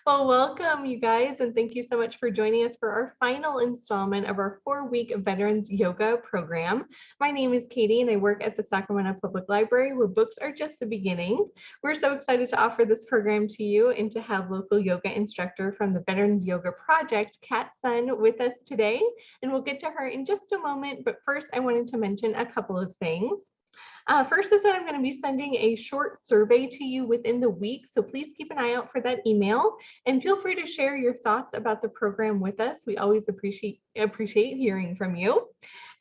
Well, welcome, you guys, and thank you so much for joining us for our final installment of our 4-week Veterans Yoga program. My name is Katie, and I work at the Sacramento Public Library, where books are just the beginning. We're so excited to offer this program to you and to have local yoga instructor from the Veterans Yoga Project, Kat Sun, with us today. And we'll get to her in just a moment, but first I wanted to mention a couple of things. First is that I'm going to be sending a short survey to you within the week, so please keep an eye out for that email and feel free to share your thoughts about the program with us. We always appreciate hearing from you.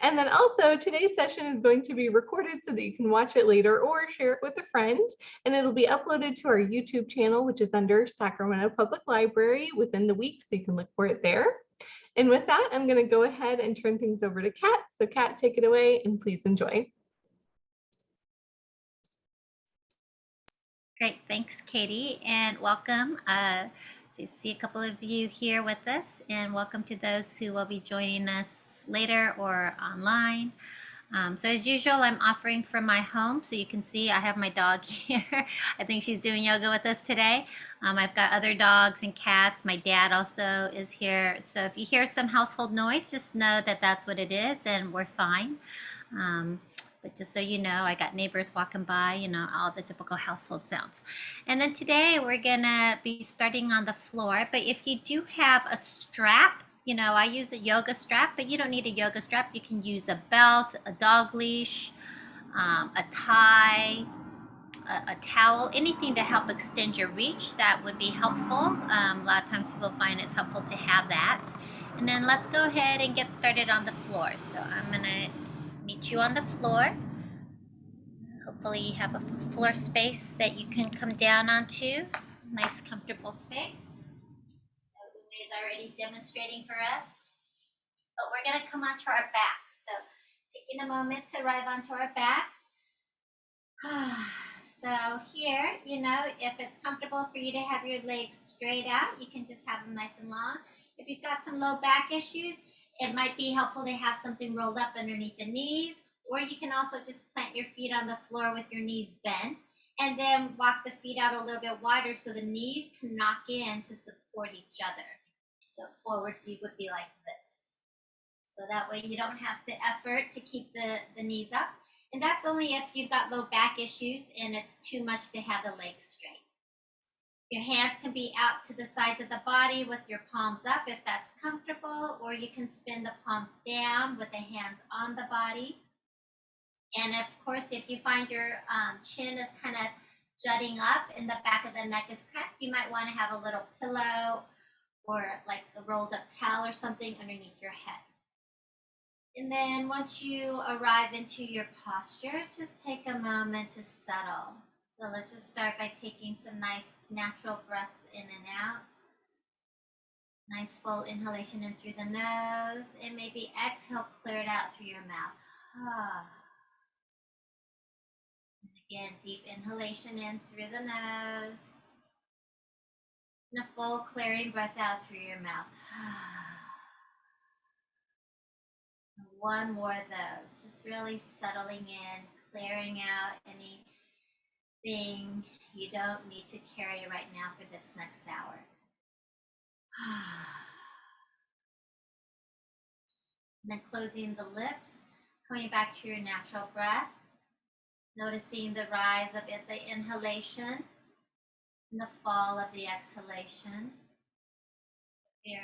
And then also today's session is going to be recorded so that you can watch it later or share it with a friend. And it'll be uploaded to our YouTube channel, which is under Sacramento Public Library within the week, so you can look for it there. And with that, I'm going to go ahead and turn things over to Kat. So Kat, take it away and please enjoy. Great, thanks, Katie, and welcome. To see a couple of you here with us, and welcome to those who will be joining us later or online. So as usual, I'm offering from my home, so you can see I have my dog here. I think she's doing yoga with us today. I've got other dogs and cats. My dad also is here. So if you hear some household noise, just know that that's what it is, and we're fine. But just so you know, I got neighbors walking by, all the typical household sounds. And then today we're gonna be starting on the floor, but if you do have a strap, I use a yoga strap, but you don't need a yoga strap. You can use a belt, a dog leash, a tie, a towel, anything to help extend your reach. That would be helpful. A lot of times people find it's helpful to have that. And then let's go ahead and get started on the floor. So I'm gonna meet you on the floor. Hopefully you have a floor space that you can come down onto. Nice comfortable space. So Ume is already demonstrating for us. But we're gonna come onto our backs. So taking a moment to arrive onto our backs. So here, if it's comfortable for you to have your legs straight out, you can just have them nice and long. If you've got some low back issues, it might be helpful to have something rolled up underneath the knees, or you can also just plant your feet on the floor with your knees bent, and then walk the feet out a little bit wider so the knees can knock in to support each other. So forward view would be like this. So that way you don't have to effort to keep the knees up. And that's only if you've got low back issues and it's too much to have the legs straight. Your hands can be out to the sides of the body with your palms up if that's comfortable, or you can spin the palms down with the hands on the body. And of course, if you find your chin is kind of jutting up and the back of the neck is cracked, you might want to have a little pillow or like a rolled up towel or something underneath your head. And then once you arrive into your posture, just take a moment to settle. So let's just start by taking some nice natural breaths in and out. Nice full inhalation in through the nose, and maybe exhale, clear it out through your mouth. And again, deep inhalation in through the nose, and a full clearing breath out through your mouth. One more of those, just really settling in, clearing out anything you don't need to carry right now for this next hour. And then closing the lips, coming back to your natural breath, noticing the rise of the inhalation and the fall of the exhalation. If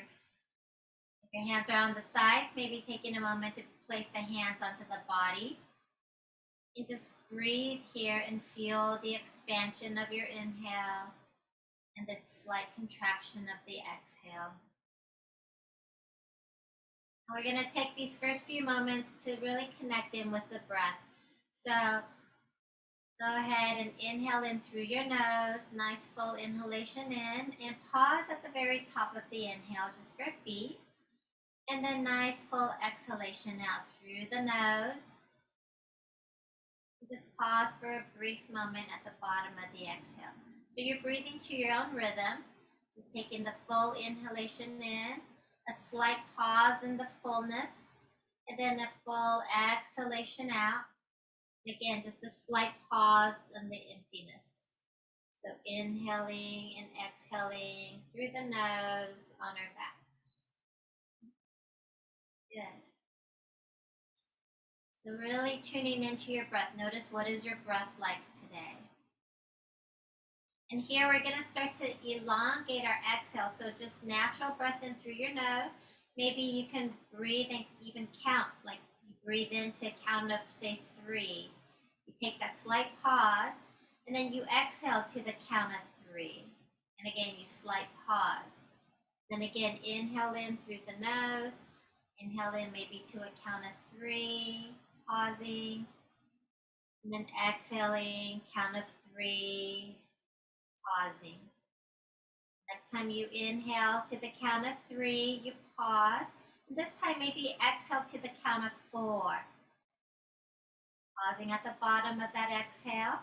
your hands are on the sides, maybe taking a moment to place the hands onto the body. And just breathe here and feel the expansion of your inhale and the slight contraction of the exhale. We're going to take these first few moments to really connect in with the breath. So go ahead and inhale in through your nose, nice full inhalation in, and pause at the very top of the inhale just for a beat. And then nice full exhalation out through the nose. Just pause for a brief moment at the bottom of the exhale. So you're breathing to your own rhythm, just taking the full inhalation in, a slight pause in the fullness, and then a full exhalation out. Again, just a slight pause in the emptiness. So inhaling and exhaling through the nose on our backs. Good. So really tuning into your breath. Notice, what is your breath like today? And here we're going to start to elongate our exhale. So just natural breath in through your nose. Maybe you can breathe and even count, like you breathe into a count of, say, 3. You take that slight pause, and then you exhale to the count of 3. And again, you slight pause. Then again, inhale in through the nose. Inhale in maybe to a count of 3, pausing. And then exhaling, count of 3, pausing. Next time you inhale to the count of 3, you pause. And this time maybe exhale to the count of 4. Pausing at the bottom of that exhale.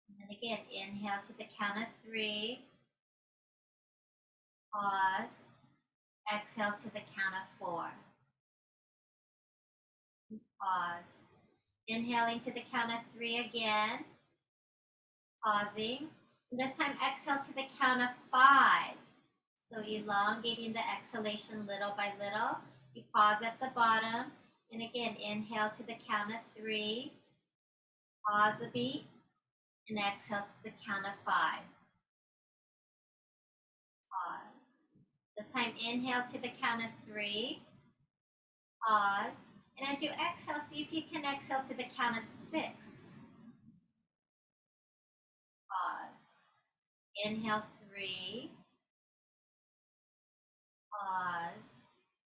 And then again, inhale to the count of 3. Pause. Exhale to the count of 4. Pause. Inhaling to the count of 3 again. Pausing. And this time exhale to the count of 5. So elongating the exhalation little by little. You pause at the bottom. And again, inhale to the count of 3. Pause a beat. And exhale to the count of 5. Pause. This time inhale to the count of 3. Pause. And as you exhale, see if you can exhale to the count of 6. Pause. Inhale 3. Pause.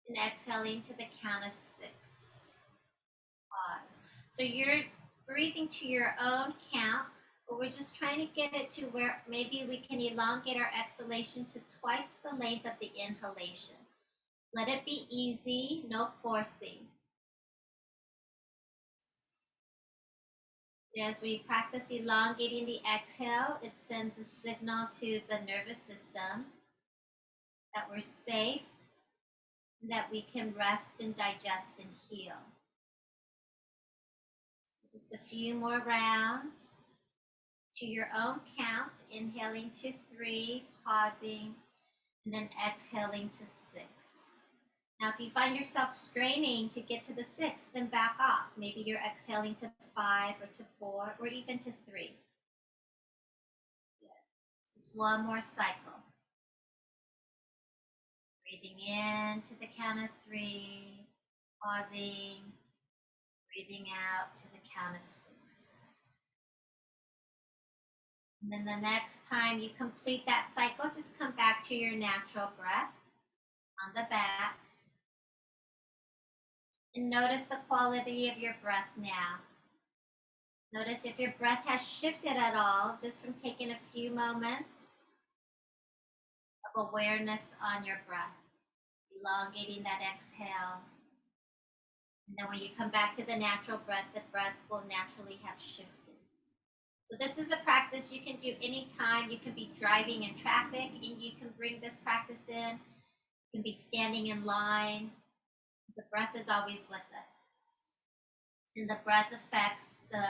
And exhaling to the count of 6. Pause. So you're breathing to your own count, but we're just trying to get it to where maybe we can elongate our exhalation to twice the length of the inhalation. Let it be easy, no forcing. As we practice elongating the exhale, it sends a signal to the nervous system that we're safe, and that we can rest and digest and heal. So just a few more rounds to your own count, inhaling to 3, pausing, and then exhaling to 6. Now, if you find yourself straining to get to the 6th, then back off. Maybe you're exhaling to 5 or to 4 or even to 3. Good. Just one more cycle. Breathing in to the count of 3, pausing, breathing out to the count of 6. And then the next time you complete that cycle, just come back to your natural breath on the back. And notice the quality of your breath now. Notice if your breath has shifted at all, just from taking a few moments of awareness on your breath, elongating that exhale. And then when you come back to the natural breath, the breath will naturally have shifted. So this is a practice you can do anytime. You can be driving in traffic and you can bring this practice in. You can be standing in line. The breath is always with us. And the breath affects the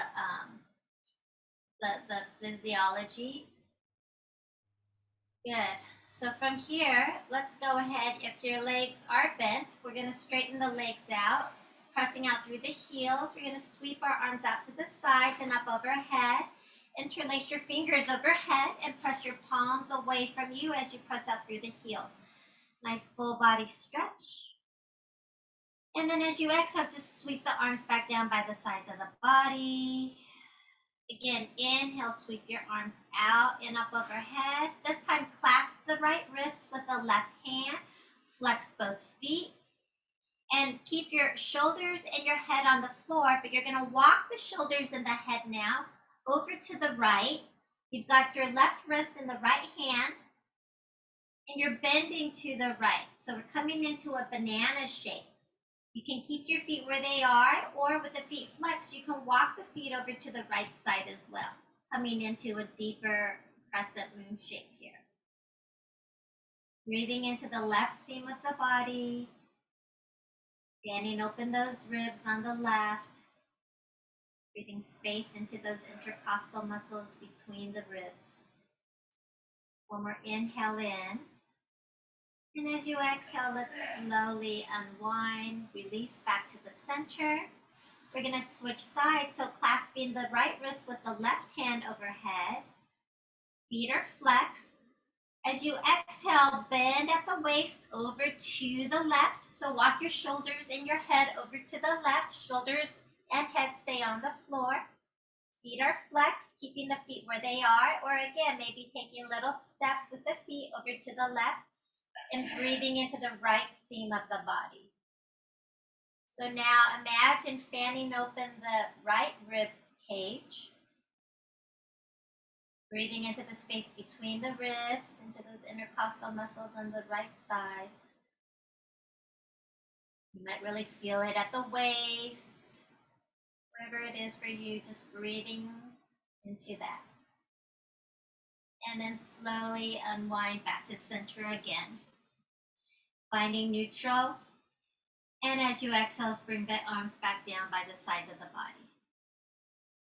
physiology. Good. So from here, let's go ahead. If your legs are bent, we're going to straighten the legs out, pressing out through the heels. We're going to sweep our arms out to the sides and up overhead. Interlace your fingers overhead and press your palms away from you as you press out through the heels. Nice full body stretch. And then as you exhale, just sweep the arms back down by the sides of the body. Again, inhale, sweep your arms out and up overhead. This time, clasp the right wrist with the left hand. Flex both feet. And keep your shoulders and your head on the floor, but you're going to walk the shoulders and the head now over to the right. You've got your left wrist in the right hand, and you're bending to the right. So we're coming into a banana shape. You can keep your feet where they are, or with the feet flexed, you can walk the feet over to the right side as well, coming into a deeper crescent moon shape here. Breathing into the left seam of the body, standing open those ribs on the left, breathing space into those intercostal muscles between the ribs. One more inhale in. And as you exhale, let's slowly unwind, release back to the center. We're going to switch sides, so clasping the right wrist with the left hand overhead. Feet are flexed. As you exhale, bend at the waist over to the left. So walk your shoulders and your head over to the left. Shoulders and head stay on the floor. Feet are flexed, keeping the feet where they are. Or again, maybe taking little steps with the feet over to the left and breathing into the right seam of the body. So now imagine fanning open the right rib cage. Breathing into the space between the ribs, into those intercostal muscles on the right side. You might really feel it at the waist, wherever it is for you, just breathing into that. And then slowly unwind back to center again. Finding neutral. And as you exhale, bring the arms back down by the sides of the body.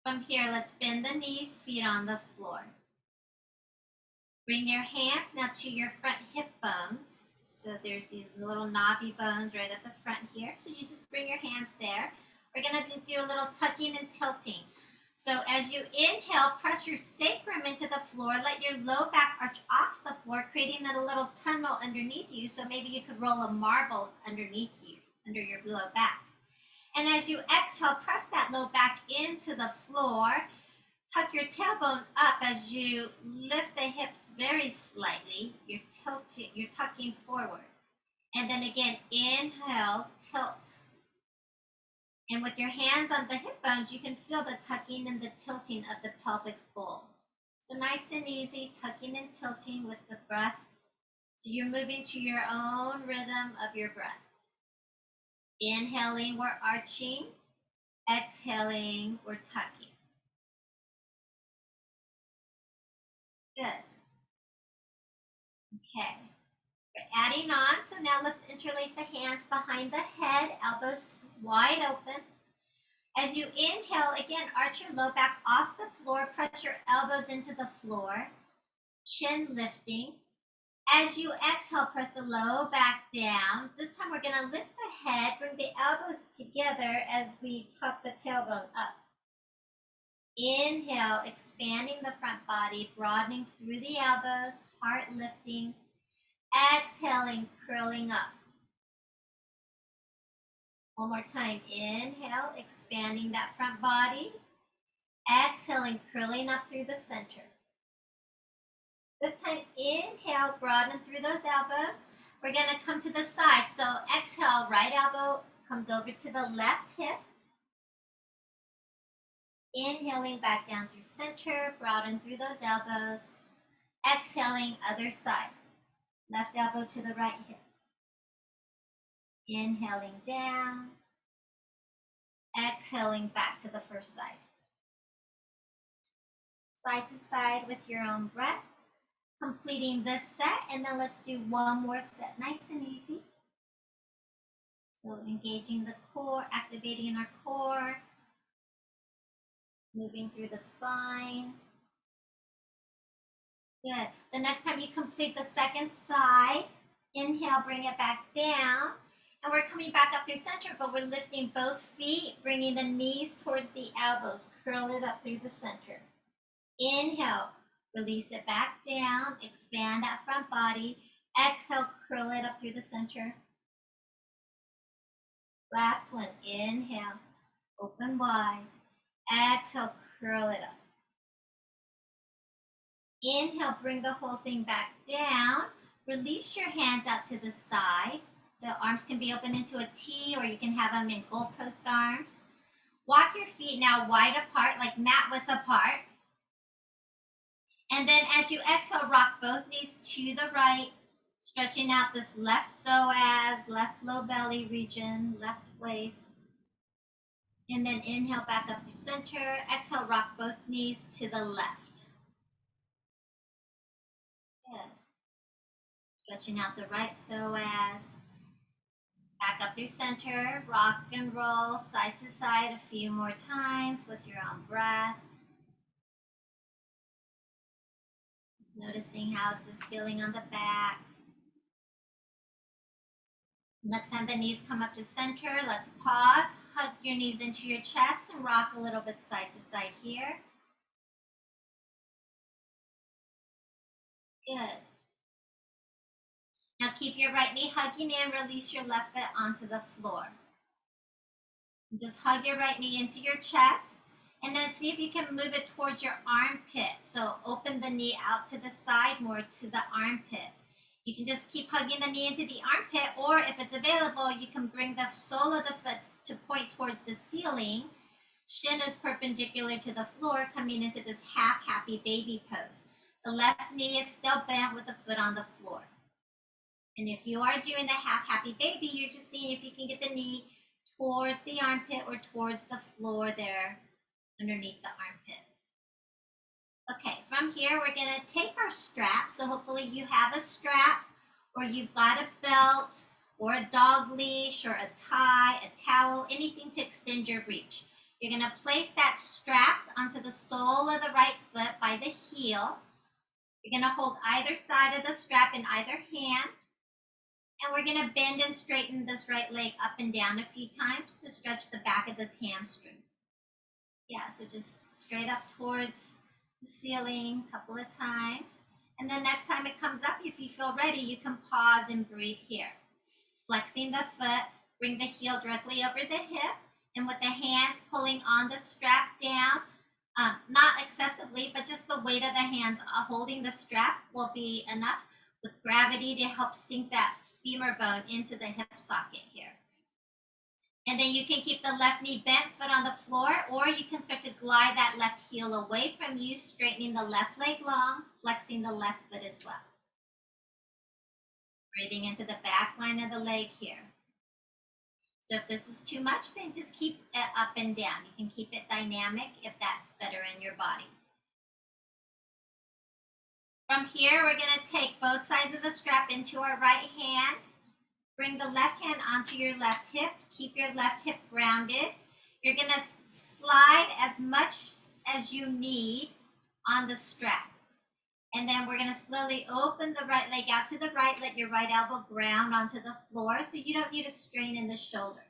From here, let's bend the knees, feet on the floor. Bring your hands now to your front hip bones. So there's these little knobby bones right at the front here. So you just bring your hands there. We're going to just do a little tucking and tilting. So as you inhale, press your sacrum into the floor. Let your low back arch off the floor, creating a little tunnel underneath you. So maybe you could roll a marble underneath you, under your low back. And as you exhale, press that low back into the floor. Tuck your tailbone up as you lift the hips very slightly. You're tilting, you're tucking forward. And then again, inhale, tilt. And with your hands on the hip bones, you can feel the tucking and the tilting of the pelvic bowl. So nice and easy, tucking and tilting with the breath. So you're moving to your own rhythm of your breath. Inhaling, we're arching. Exhaling, we're tucking. Good. Okay. We're adding on. So now let's interlace the hands behind the head, elbows wide open. As you inhale, again, arch your low back off the floor. Press your elbows into the floor. Chin lifting. As you exhale, press the low back down. This time we're going to lift the head, bring the elbows together as we tuck the tailbone up. Inhale, expanding the front body, broadening through the elbows, heart lifting. Exhaling, curling up. One more time. Inhale, expanding that front body. Exhaling, curling up through the center. This time, inhale, broaden through those elbows. We're going to come to the side. So exhale, right elbow comes over to the left hip. Inhaling back down through center, broaden through those elbows. Exhaling, other side. Left elbow to the right hip. Inhaling down. Exhaling back to the first side. Side to side with your own breath. Completing this set, and then let's do one more set. Nice and easy. So engaging the core, activating our core. Moving through the spine. Good. The next time you complete the second side, inhale, bring it back down. And we're coming back up through center, but we're lifting both feet, bringing the knees towards the elbows. Curl it up through the center. Inhale, release it back down, expand that front body. Exhale, curl it up through the center. Last one, inhale, open wide. Exhale, curl it up. Inhale, bring the whole thing back down. Release your hands out to the side. So arms can be open into a T, or you can have them in goalpost arms. Walk your feet now wide apart, like mat width apart. And then as you exhale, rock both knees to the right, stretching out this left psoas, left low belly region, left waist. And then inhale back up through center. Exhale, rock both knees to the left. Good. Stretching out the right psoas. Back up through center. Rock and roll side to side a few more times with your own breath. Just Noticing how's this feeling on the back. Next time the knees come up to center, let's pause, hug your knees into your chest and rock a little bit side to side here. Good. Now keep your right knee hugging in, release your left foot onto the floor. Just hug your right knee into your chest and then see if you can move it towards your armpit. So open the knee out to the side, more to the armpit. You can just keep hugging the knee into the armpit, or if it's available, you can bring the sole of the foot to point towards the ceiling. Shin is perpendicular to the floor, coming into this half happy baby pose. The left knee is still bent with the foot on the floor. And if you are doing the half happy baby, you're just seeing if you can get the knee towards the armpit or towards the floor there underneath the armpit. Okay, from here, we're gonna take our strap. So hopefully you have a strap, or you've got a belt, or a dog leash, or a tie, a towel, anything to extend your reach. You're gonna place that strap onto the sole of the right foot by the heel. You're gonna hold either side of the strap in either hand. And we're gonna bend and straighten this right leg up and down a few times to stretch the back of this hamstring. Yeah, so just straight up towards the ceiling a couple of times. And then next time it comes up, if you feel ready, you can pause and breathe here. Flexing the foot, bring the heel directly over the hip, and with the hands pulling on the strap down, not excessively, but just the weight of the hands holding the strap will be enough with gravity to help sink that femur bone into the hip socket here. And then you can keep the left knee bent, foot on the floor, or you can start to glide that left heel away from you, straightening the left leg long, flexing the left foot as well. Breathing into the back line of the leg here. So if this is too much, then just keep it up and down. You can keep it dynamic if that's better in your body. From here, we're going to take both sides of the strap into our right hand. Bring the left hand onto your left hip. Keep your left hip grounded. You're going to slide as much as you need on the strap. And then we're going to slowly open the right leg out to the right. Let your right elbow ground onto the floor so you don't need to strain in the shoulder.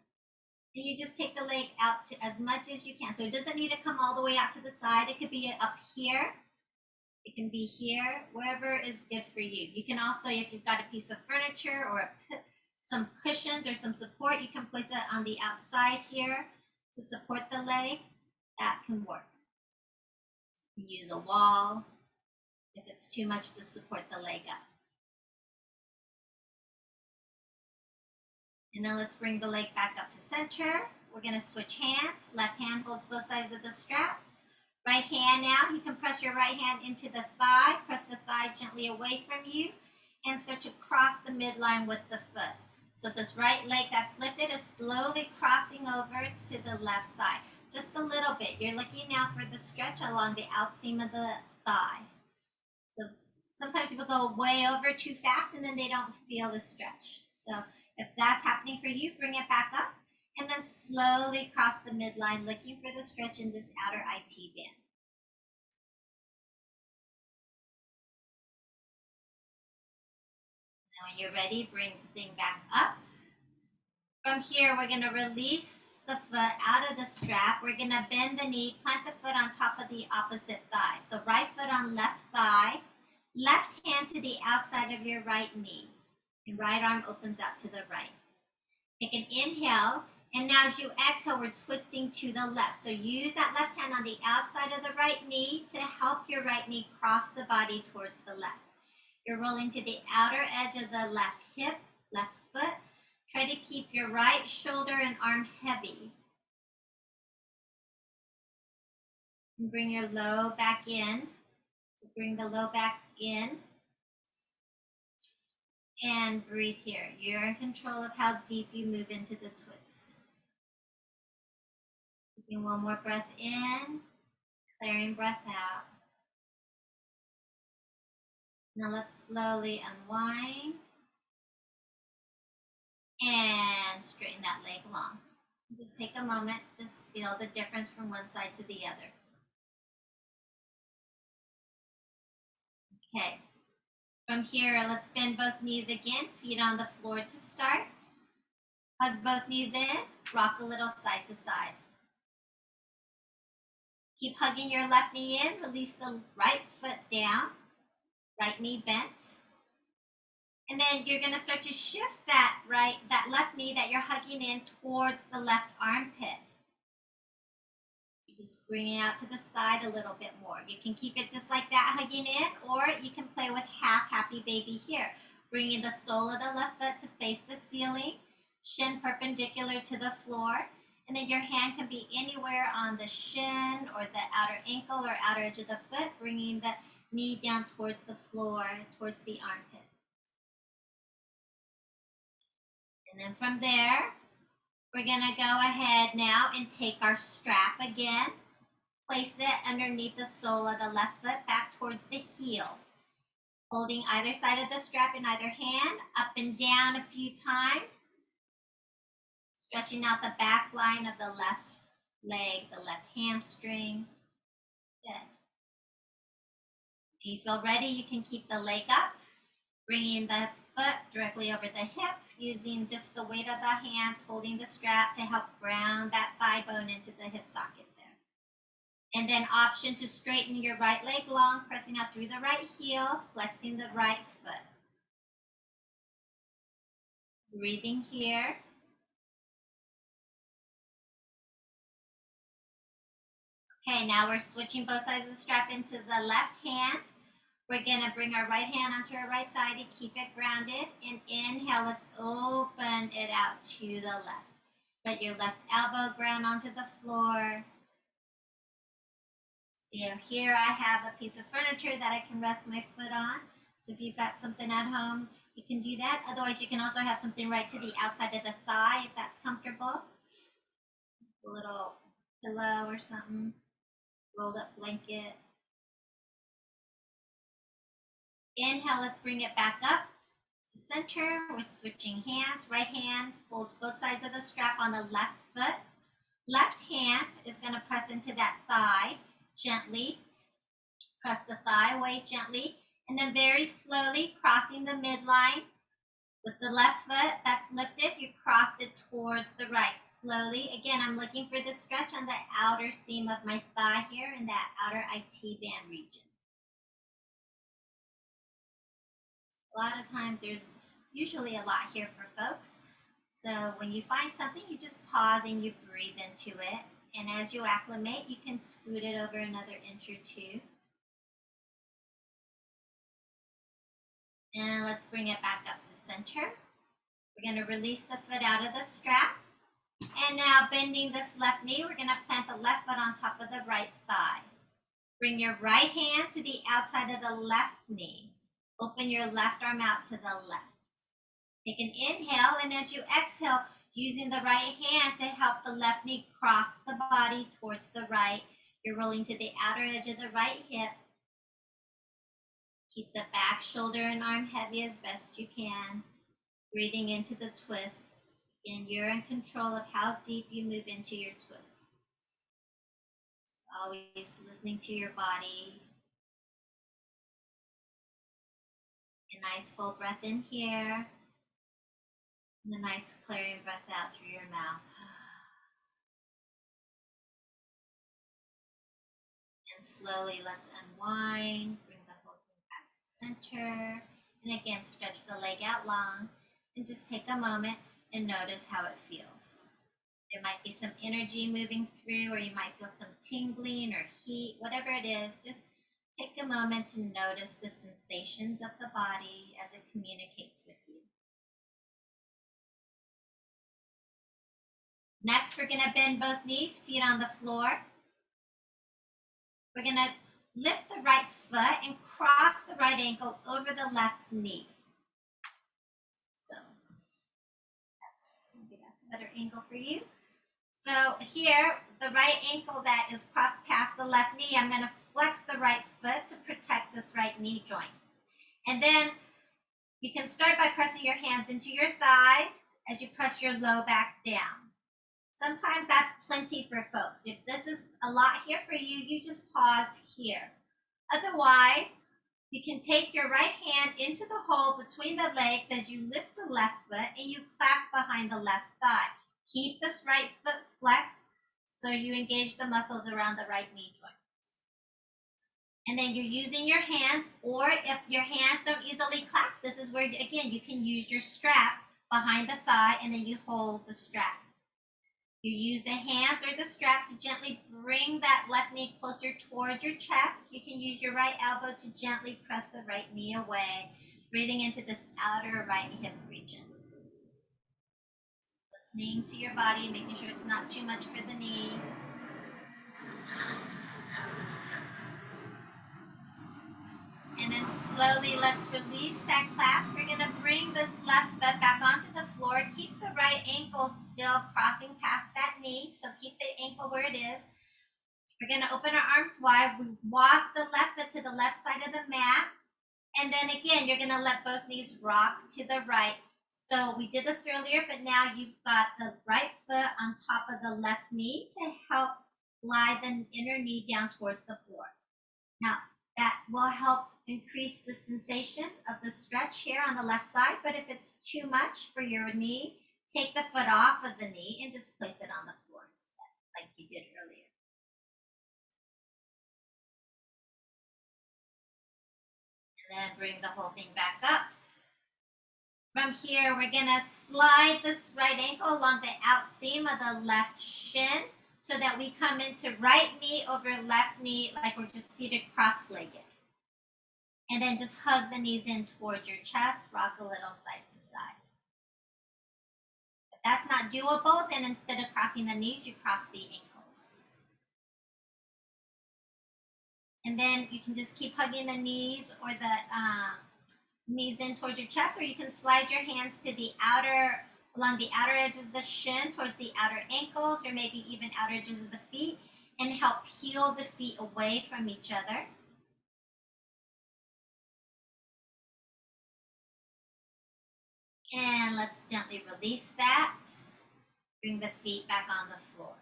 And you just take the leg out to as much as you can. So it doesn't need to come all the way out to the side. It could be up here. It can be here, wherever is good for you. You can also, if you've got a piece of furniture or some cushions or some support, you can place it on the outside here to support the leg. That can work. You can use a wall if it's too much to support the leg up. And now let's bring the leg back up to center. We're going to switch hands. Left hand holds both sides of the strap. Right hand now, you can press your right hand into the thigh, press the thigh gently away from you, and start to cross the midline with the foot. So this right leg that's lifted is slowly crossing over to the left side. Just a little bit. You're looking now for the stretch along the outseam of the thigh. So sometimes people go way over too fast and then they don't feel the stretch. So if that's happening for you, bring it back up. And then slowly cross the midline, looking for the stretch in this outer IT band. Now when you're ready, bring the thing back up. From here, we're going to release the foot out of the strap. We're going to bend the knee, plant the foot on top of the opposite thigh. So right foot on left thigh, left hand to the outside of your right knee, and right arm opens out to the right. Take an inhale. And now as you exhale, we're twisting to the left. So use that left hand on the outside of the right knee to help your right knee cross the body towards the left. You're rolling to the outer edge of the left hip, left foot. Try to keep your right shoulder and arm heavy. And bring your low back in. So bring the low back in. And breathe here. You're in control of how deep you move into the twist. Taking one more breath in, clearing breath out. Now let's slowly unwind and straighten that leg long. Just take a moment, just feel the difference from one side to the other. Okay. From here, let's bend both knees again, feet on the floor to start. Hug both knees in, rock a little side to side. Keep hugging your left knee in, release the right foot down, right knee bent. And then you're gonna start to shift that left knee that you're hugging in towards the left armpit. You just bring it out to the side a little bit more. You can keep it just like that, hugging in, or you can play with half happy baby here. Bringing the sole of the left foot to face the ceiling, shin perpendicular to the floor, and then your hand can be anywhere on the shin or the outer ankle or outer edge of the foot, bringing the knee down towards the floor, towards the armpit. And then from there, we're gonna go ahead now and take our strap again, place it underneath the sole of the left foot back towards the heel. Holding either side of the strap in either hand, up and down a few times. Stretching out the back line of the left leg, the left hamstring. Good. If you feel ready, you can keep the leg up, bringing the foot directly over the hip, using just the weight of the hands, holding the strap to help ground that thigh bone into the hip socket there. And then option to straighten your right leg long, pressing out through the right heel, flexing the right foot. Breathing here. Okay, now we're switching both sides of the strap into the left hand. We're gonna bring our right hand onto our right thigh to keep it grounded. And inhale, let's open it out to the left. Let your left elbow ground onto the floor. See here I have a piece of furniture that I can rest my foot on. So if you've got something at home, you can do that. Otherwise, you can also have something right to the outside of the thigh if that's comfortable. A little pillow or something, rolled up blanket. Inhale, let's bring it back up to center. We're switching hands. Right hand holds both sides of the strap on the left foot. Left hand is going to press into that thigh gently. Press the thigh away gently. And then very slowly crossing the midline. With the left foot that's lifted, you cross it towards the right. Slowly. Again, I'm looking for the stretch on the outer seam of my thigh here in that outer IT band region. A lot of times there's usually a lot here for folks. So when you find something, you just pause and you breathe into it. And as you acclimate, you can scoot it over another inch or two. And let's bring it back up to center. We're going to release the foot out of the strap. And now bending this left knee, we're going to plant the left foot on top of the right thigh. Bring your right hand to the outside of the left knee. Open your left arm out to the left. Take an inhale, and as you exhale, using the right hand to help the left knee cross the body towards the right, you're rolling to the outer edge of the right hip. Keep the back shoulder and arm heavy as best you can. Breathing into the twist. Again, you're in control of how deep you move into your twist. So always listening to your body. A nice full breath in here. And a nice clearing breath out through your mouth. And slowly let's unwind. Bring the whole thing back to center. And again, stretch the leg out long. And just take a moment and notice how it feels. There might be some energy moving through, or you might feel some tingling or heat, whatever it is. Just take a moment to notice the sensations of the body as it communicates with you. Next, we're going to bend both knees, feet on the floor. We're going to lift the right foot and cross the right ankle over the left knee. So maybe that's a better angle for you. So here, the right ankle that is crossed past the left knee, I'm going to flex the right foot to protect this right knee joint. And then you can start by pressing your hands into your thighs as you press your low back down. Sometimes that's plenty for folks. If this is a lot here for you, you just pause here. Otherwise, You can take your right hand into the hole between the legs as you lift the left foot and you clasp behind the left thigh. Keep this right foot flexed so you engage the muscles around the right knee joint. And then you're using your hands, or if your hands don't easily clasp, this is where, again, you can use your strap behind the thigh and then you hold the strap. You use the hands or the strap to gently bring that left knee closer towards your chest. You can use your right elbow to gently press the right knee away, breathing into this outer right hip region. Listening to your body, making sure it's not too much for the knee. And then slowly let's release that clasp. We're going to bring this left foot back onto the floor. Keep the right ankle still crossing past that knee. So keep the ankle where it is. We're going to open our arms wide. We walk the left foot to the left side of the mat. And then again, you're going to let both knees rock to the right. So we did this earlier, but now you've got the right foot on top of the left knee to help glide the inner knee down towards the floor. Now, that will help increase the sensation of the stretch here on the left side, but if it's too much for your knee, take the foot off of the knee and just place it on the floor instead, like you did earlier. And then bring the whole thing back up. From here, we're gonna slide this right ankle along the outseam of the left shin so that we come into right knee over left knee like we're just seated cross-legged. And then just hug the knees in towards your chest, rock a little side to side. If that's not doable, then instead of crossing the knees, you cross the ankles. And then you can just keep hugging the knees or the knees in towards your chest, or you can slide your hands to the outer, along the outer edges of the shin towards the outer ankles, or maybe even outer edges of the feet, and help peel the feet away from each other. And let's gently release that. Bring the feet back on the floor.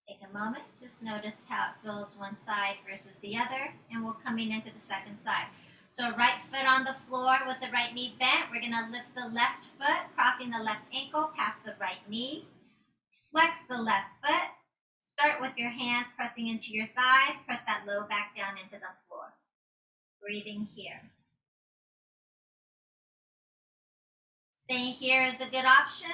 Take a moment, just notice how it feels one side versus the other, and we're coming into the second side. So right foot on the floor with the right knee bent. We're going to lift the left foot, crossing the left ankle past the right knee. Flex the left foot. Start with your hands pressing into your thighs. Press that low back down into the floor. Breathing here. Staying here is a good option.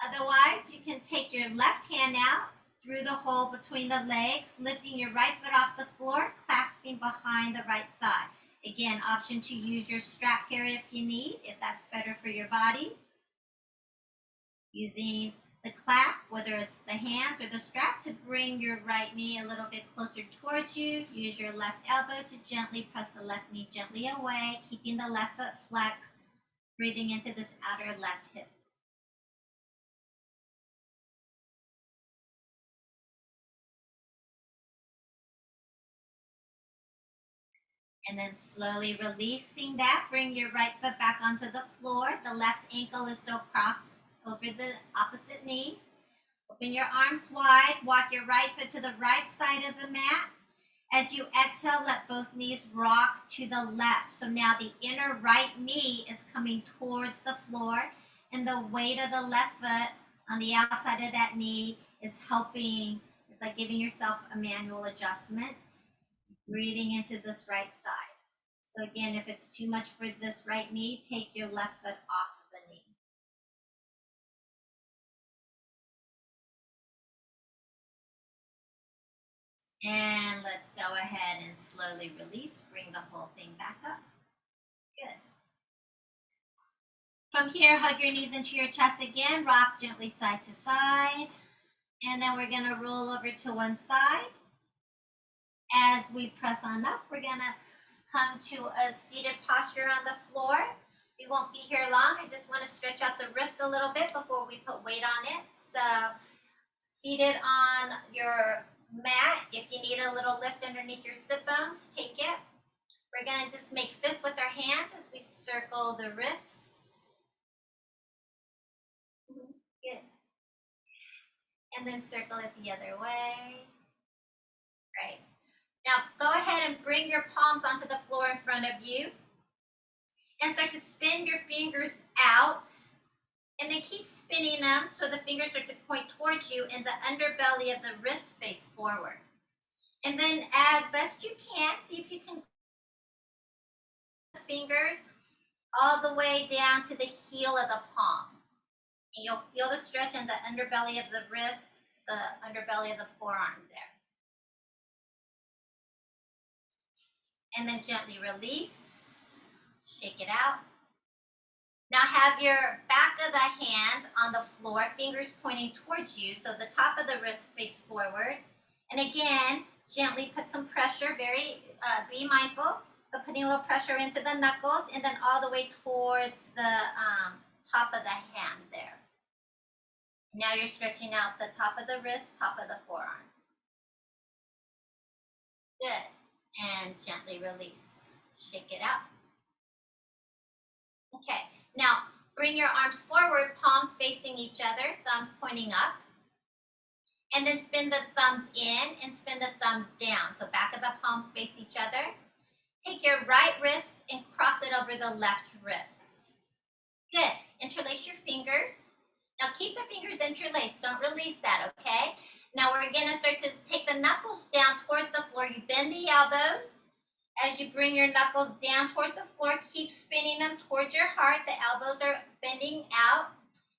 Otherwise, you can take your left hand out through the hole between the legs, lifting your right foot off the floor, clasping behind the right thigh. Again, option to use your strap here if you need, if that's better for your body. Using the clasp, whether it's the hands or the strap, to bring your right knee a little bit closer towards you. Use your left elbow to gently press the left knee gently away, keeping the left foot flexed, breathing into this outer left hip. And then slowly releasing that, bring your right foot back onto the floor. The left ankle is still crossed over the opposite knee. Open your arms wide. Walk your right foot to the right side of the mat. As you exhale, let both knees rock to the left. So now the inner right knee is coming towards the floor, and the weight of the left foot on the outside of that knee is helping. It's like giving yourself a manual adjustment. Breathing into this right side. So again, if it's too much for this right knee, take your left foot off of the knee. And let's go ahead and slowly release. Bring the whole thing back up. Good. From here, hug your knees into your chest again. Rock gently side to side. And then we're going to roll over to one side. As we press on up, we're going to come to a seated posture on the floor. We won't be here long. I just want to stretch out the wrists a little bit before we put weight on it. So seated on your mat, if you need a little lift underneath your sit bones, take it. We're going to just make fists with our hands as we circle the wrists. Good. And then circle it the other way. Right. Now go ahead and bring your palms onto the floor in front of you and start to spin your fingers out, and then keep spinning them so the fingers start to point towards you and the underbelly of the wrist face forward. And then as best you can, see if you can the fingers all the way down to the heel of the palm. And you'll feel the stretch in the underbelly of the wrists, the underbelly of the forearm there. And then gently release, shake it out. Now have your back of the hands on the floor, fingers pointing towards you, so the top of the wrist face forward. And again, gently put some pressure, be mindful of putting a little pressure into the knuckles and then all the way towards the top of the hand there. Now you're stretching out the top of the wrist, top of the forearm. Good. And gently release. Shake it out. Okay. Now bring your arms forward, palms facing each other, thumbs pointing up. And then spin the thumbs in and spin the thumbs down. So back of the palms face each other. Take your right wrist and cross it over the left wrist. Good. Interlace your fingers. Now keep the fingers interlaced. Don't release that, okay? Now we're going to start to take the knuckles down towards the floor. You bend the elbows. As you bring your knuckles down towards the floor, keep spinning them towards your heart. The elbows are bending out.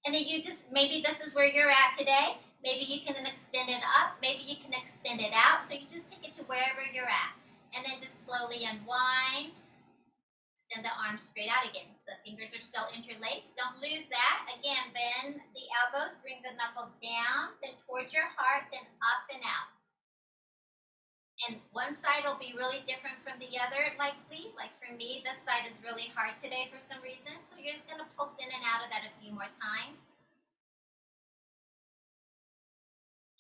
And then you just, maybe this is where you're at today. Maybe you can extend it up. Maybe you can extend it out. So you just take it to wherever you're at. And then just slowly unwind. Extend the arms straight out again. The fingers are still interlaced. Don't lose that. Again, bend the elbows, bring the knuckles down, then towards your heart, then up and out. And one side will be really different from the other, likely. Like for me, this side is really hard today for some reason. So you're just going to pulse in and out of that a few more times.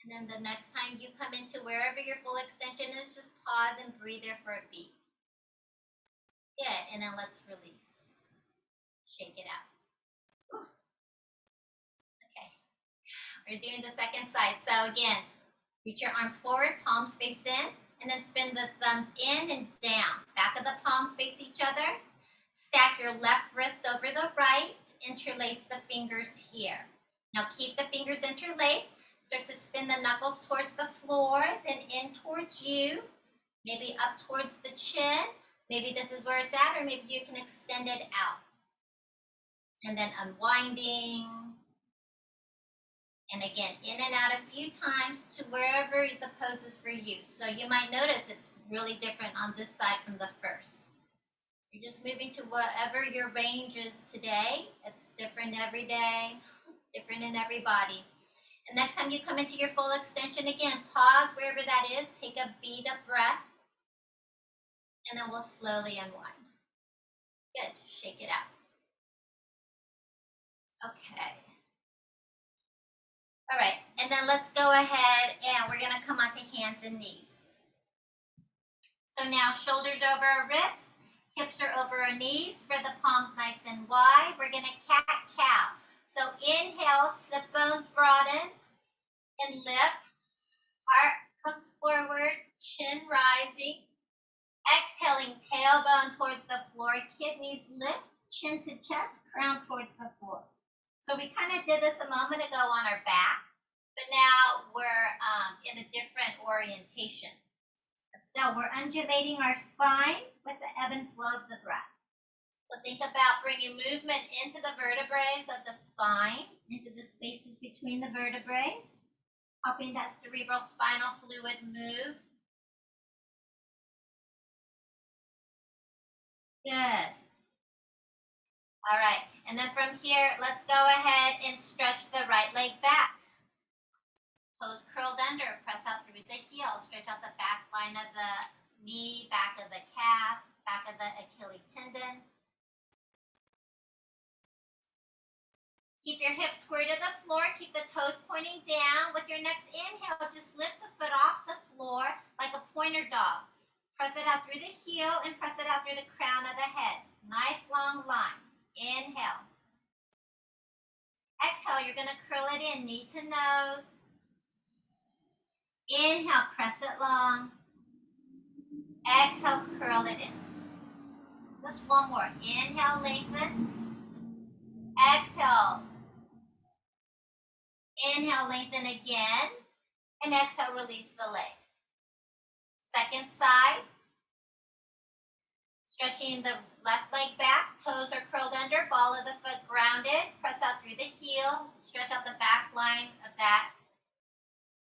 And then the next time you come into wherever your full extension is, just pause and breathe there for a beat. Good, and then let's release. Shake it out. Whew. Okay, we're doing the second side. So again, reach your arms forward, palms face in, and then spin the thumbs in and down. Back of the palms face each other. Stack your left wrist over the right. Interlace the fingers here. Now keep the fingers interlaced. Start to spin the knuckles towards the floor, then in towards you. Maybe up towards the chin. Maybe this is where it's at, or maybe you can extend it out. And then unwinding. And again, in and out a few times to wherever the pose is for you. So you might notice it's really different on this side from the first. You're just moving to whatever your range is today. It's different every day, different in every body. And next time you come into your full extension, again, pause wherever that is. Take a beat of breath. And then we'll slowly unwind. Good. Shake it out. Okay. All right. And then let's go ahead and we're going to come onto hands and knees. So now shoulders over our wrists, hips are over our knees. Spread the palms nice and wide. We're going to cat-cow. So inhale, sit bones broaden and lift. Heart comes forward, chin rising. Exhaling, tailbone towards the floor, kidneys lift, chin to chest, crown towards the floor. So we kind of did this a moment ago on our back, but now we're in a different orientation. But still, we're undulating our spine with the ebb and flow of the breath. So think about bringing movement into the vertebrae of the spine, into the spaces between the vertebrae, helping that cerebral spinal fluid move. Good. All right, and then from here, let's go ahead and stretch the right leg back. Toes curled under, press out through the heel, stretch out the back line of the knee, back of the calf, back of the Achilles tendon. Keep your hips square to the floor, keep the toes pointing down. With your next inhale, just lift the foot off the floor like a pointer dog. Press it out through the heel and press it out through the crown of the head. Nice long line. Inhale. Exhale, you're going to curl it in, knee to nose. Inhale, press it long. Exhale, curl it in. Just one more. Inhale, lengthen. Exhale. Inhale, lengthen again. And exhale, release the leg. Second side. Stretching the left leg back. Toes are curled under. Ball of the foot grounded. Press out through the heel. Stretch out the back line of that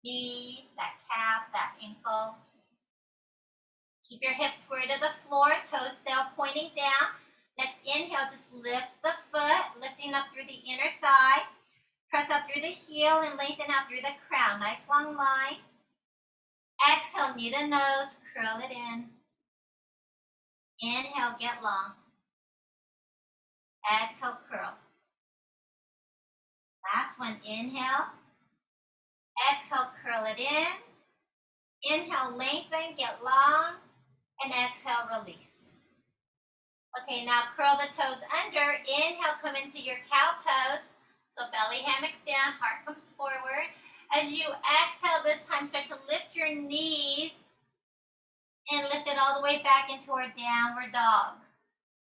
knee, that calf, that ankle. Keep your hips square to the floor. Toes still pointing down. Next inhale, just lift the foot, lifting up through the inner thigh. Press out through the heel and lengthen out through the crown. Nice long line. Exhale, knee to nose, curl it in. Inhale, get long. Exhale, curl. Last one, inhale. Exhale, curl it in. Inhale, lengthen, get long. And exhale, release. Okay, now curl the toes under. Inhale, come into your cow pose. So belly hammocks down, heart comes forward. As you exhale this time, start to lift your knees and lift it all the way back into our downward dog.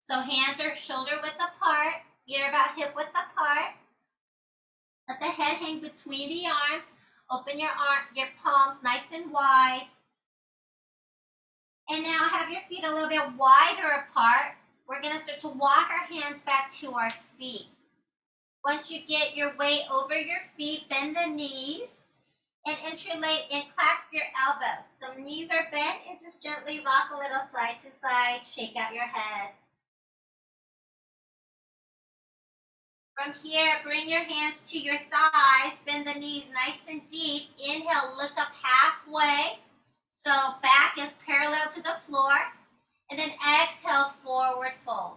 So hands are shoulder width apart, feet are about hip width apart. Let the head hang between the arms. Open your palms nice and wide. And now have your feet a little bit wider apart. We're going to start to walk our hands back to our feet. Once you get your weight over your feet, bend the knees and interlace and clasp your elbows. So knees are bent and just gently rock a little side to side. Shake out your head. From here, bring your hands to your thighs. Bend the knees nice and deep. Inhale, look up halfway. So back is parallel to the floor. And then exhale, forward fold.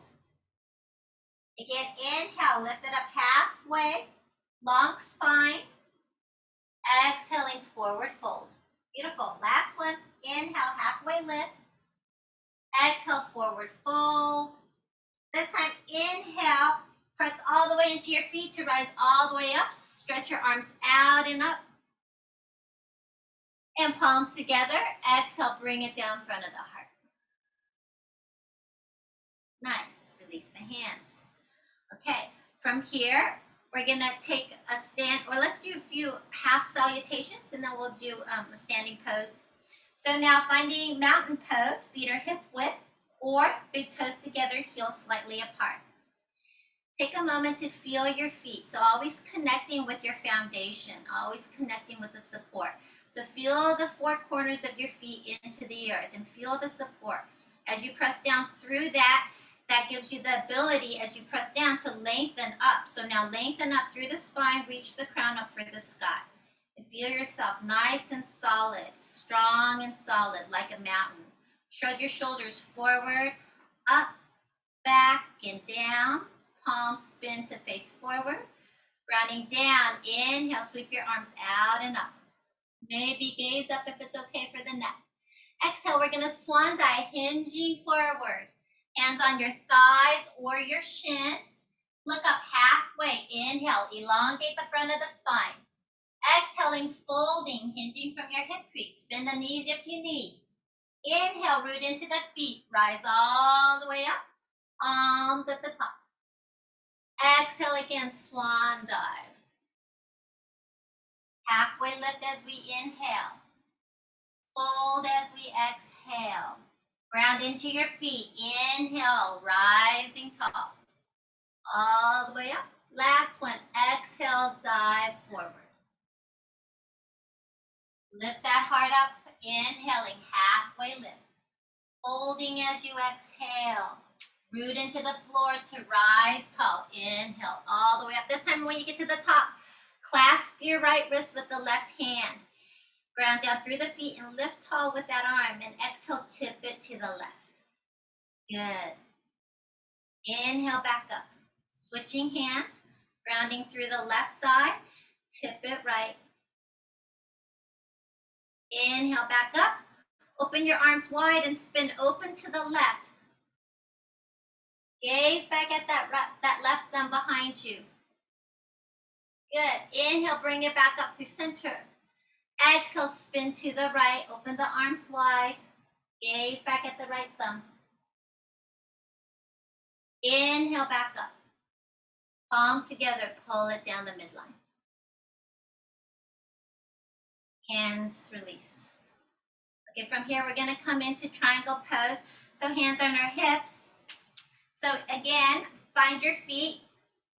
Again, inhale, lift it up halfway. Long spine. Exhaling, forward fold. Beautiful. Last one. Inhale, halfway lift. Exhale, forward fold. This time, inhale. Press all the way into your feet to rise all the way up. Stretch your arms out and up. And palms together. Exhale, bring it down front of the heart. Nice. Release the hands. Okay, from here, we're going to take a stand, or let's do a few half salutations, and then we'll do a standing pose. So now finding mountain pose, feet are hip width, or big toes together, heels slightly apart. Take a moment to feel your feet. So always connecting with your foundation, always connecting with the support. So feel the four corners of your feet into the earth and feel the support. As you press down through that, that gives you the ability as you press down to lengthen up. So now lengthen up through the spine, reach the crown up for the sky. And feel yourself nice and solid, strong and solid like a mountain. Shrug your shoulders forward, up, back, and down. Palms spin to face forward. Grounding down, inhale, sweep your arms out and up. Maybe gaze up if it's okay for the neck. Exhale, we're going to swan dive, hinging forward. Hands on your thighs or your shins. Look up halfway. Inhale, elongate the front of the spine. Exhaling, folding, hinging from your hip crease. Bend the knees if you need. Inhale, root into the feet. Rise all the way up. Arms at the top. Exhale again, swan dive. Halfway lift as we inhale. Fold as we exhale. Ground into your feet. Inhale, rising tall. All the way up. Last one. Exhale, dive forward. Lift that heart up. Inhaling, halfway lift. Folding as you exhale. Root into the floor to rise tall. Inhale, all the way up. This time when you get to the top, clasp your right wrist with the left hand. Ground down through the feet and lift tall with that arm. And exhale, tip it to the left. Good. Inhale, back up. Switching hands. Grounding through the left side. Tip it right. Inhale, back up. Open your arms wide and spin open to the left. Gaze back at that left thumb behind you. Good. Inhale, bring it back up through center. Exhale, spin to the right. Open the arms wide. Gaze back at the right thumb. Inhale back up. Palms together, pull it down the midline. Hands release. Okay, from here we're gonna come into triangle pose. So hands on our hips. So again, find your feet,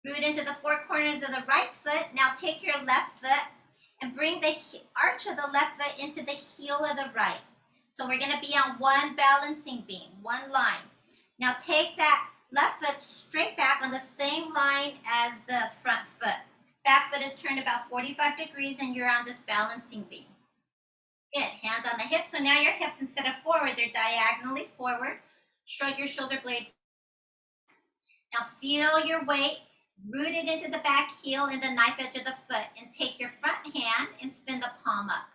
root into the four corners of the right foot. Now take your left foot and bring the arch of the left foot into the heel of the right. So we're gonna be on one balancing beam, one line. Now take that left foot straight back on the same line as the front foot. Back foot is turned about 45 degrees and you're on this balancing beam. Good, hands on the hips. So now your hips, instead of forward, they're diagonally forward. Shrug your shoulder blades. Now feel your weight rooted into the back heel and the knife edge of the foot, and take your front hand and spin the palm up.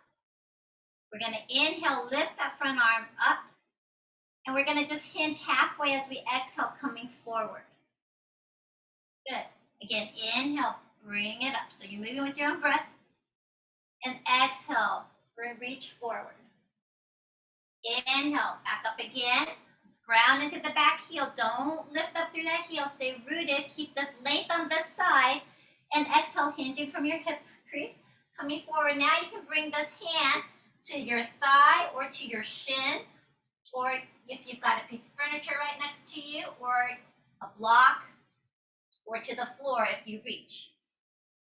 We're gonna inhale, lift that front arm up, and we're gonna just hinge halfway as we exhale, coming forward. Good. Again, inhale, bring it up. So you're moving with your own breath. And exhale, reach forward. Inhale, back up again. Ground into the back heel. Don't lift up through that heel. Stay rooted. Keep this length on this side. And exhale, hinging from your hip crease. Coming forward. Now you can bring this hand to your thigh or to your shin. Or if you've got a piece of furniture right next to you, or a block, or to the floor if you reach.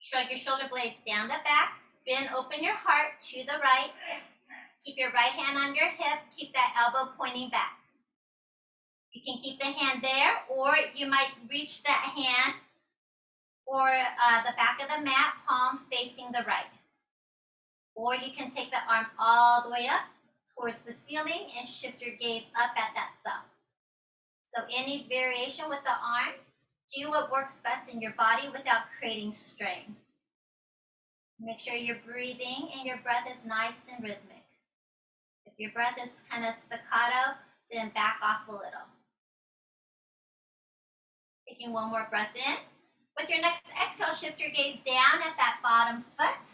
Shrug your shoulder blades down the back. Spin open your heart to the right. Keep your right hand on your hip. Keep that elbow pointing back. You can keep the hand there, or you might reach that hand for the back of the mat, palm facing the right. Or you can take the arm all the way up towards the ceiling and shift your gaze up at that thumb. So any variation with the arm, do what works best in your body without creating strain. Make sure you're breathing and your breath is nice and rhythmic. If your breath is kind of staccato, then back off a little. Taking one more breath in. With your next exhale, shift your gaze down at that bottom foot.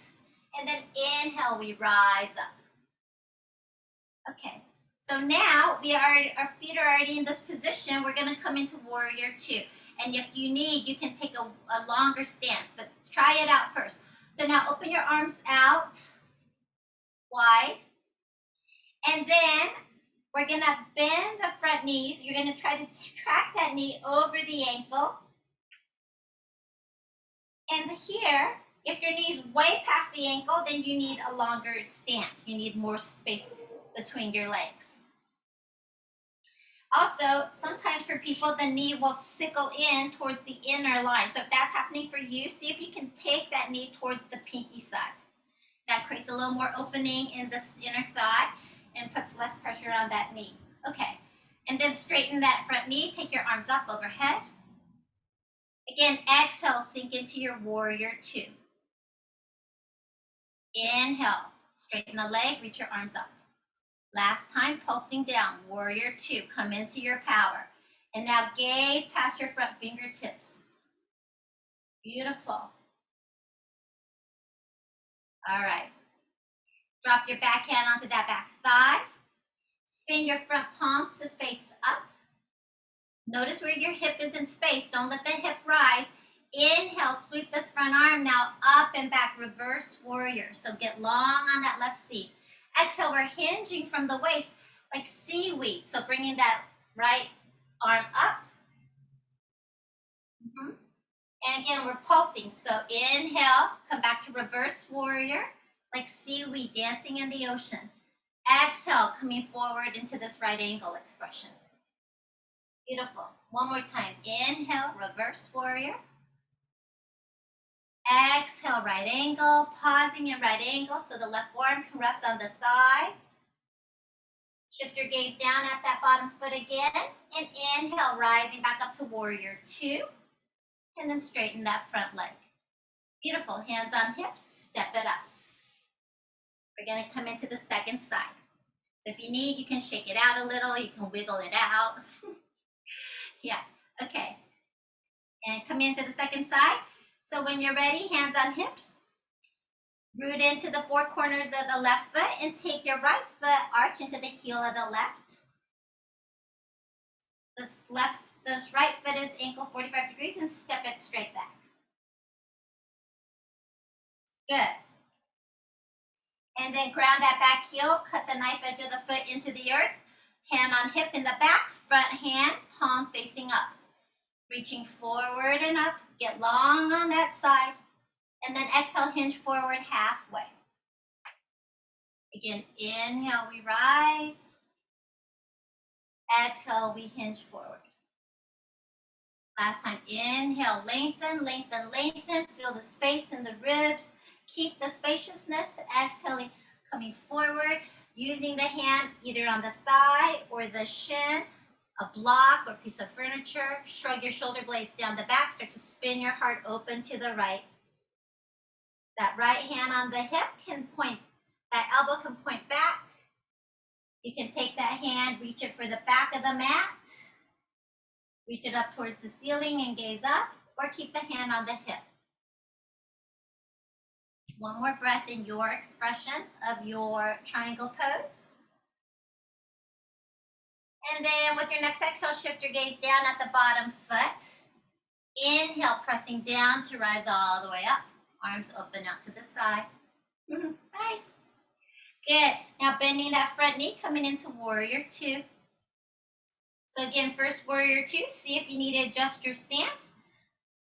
And then inhale, we rise up. Okay, so now our feet are already in this position. We're going to come into warrior two. And if you need, you can take a longer stance, but try it out first. So now open your arms out wide. And then we're going to bend the front knees. You're going to try to track that knee over the ankle. And here, if your knee's way past the ankle, then you need a longer stance. You need more space between your legs. Also, sometimes for people, the knee will sickle in towards the inner line. So if that's happening for you, see if you can take that knee towards the pinky side. That creates a little more opening in this inner thigh and puts less pressure on that knee. Okay, and then straighten that front knee. Take your arms up overhead. Again, exhale, sink into your warrior two. Inhale, straighten the leg, reach your arms up. Last time, pulsing down, warrior two, come into your power. And now gaze past your front fingertips. Beautiful. All right. Drop your back hand onto that back thigh. Spin your front palm to face up. Notice where your hip is in space. Don't let the hip rise. Inhale, sweep this front arm now up and back, reverse warrior. So get long on that left seat. Exhale, we're hinging from the waist like seaweed. So bringing that right arm up. And again, we're pulsing. So inhale, come back to reverse warrior, like seaweed dancing in the ocean. Exhale, coming forward into this right angle expression. Beautiful. One more time. Inhale, reverse warrior. Exhale, right angle, pausing at right angle so the left arm can rest on the thigh. Shift your gaze down at that bottom foot again. And inhale, rising back up to warrior two. And then straighten that front leg. Beautiful. Hands on hips, step it up. We're going to come into the second side. So if you need, you can shake it out a little. You can wiggle it out. Yeah, okay. And come into the second side. So when you're ready, hands on hips. Root into the four corners of the left foot and take your right foot, arch into the heel of the left. This right foot is ankle 45 degrees and step it straight back. Good. And then ground that back heel, cut the knife edge of the foot into the earth, hand on hip in the back, front hand, palm facing up. Reaching forward and up, get long on that side, and then exhale, hinge forward halfway. Again, inhale, we rise. Exhale, we hinge forward. Last time, inhale, lengthen, lengthen, lengthen. Feel the space in the ribs. Keep the spaciousness. Exhaling, coming forward, using the hand either on the thigh or the shin, a block or piece of furniture. Shrug your shoulder blades down the back. Start to spin your heart open to the right. That right hand on the hip can point, that elbow can point back. You can take that hand, reach it for the back of the mat. Reach it up towards the ceiling and gaze up, or keep the hand on the hip. One more breath in your expression of your triangle pose. And then with your next exhale, shift your gaze down at the bottom foot. Inhale, pressing down to rise all the way up. Arms open out to the side. Nice. Good. Now bending that front knee, coming into warrior two. So again, first warrior two, see if you need to adjust your stance.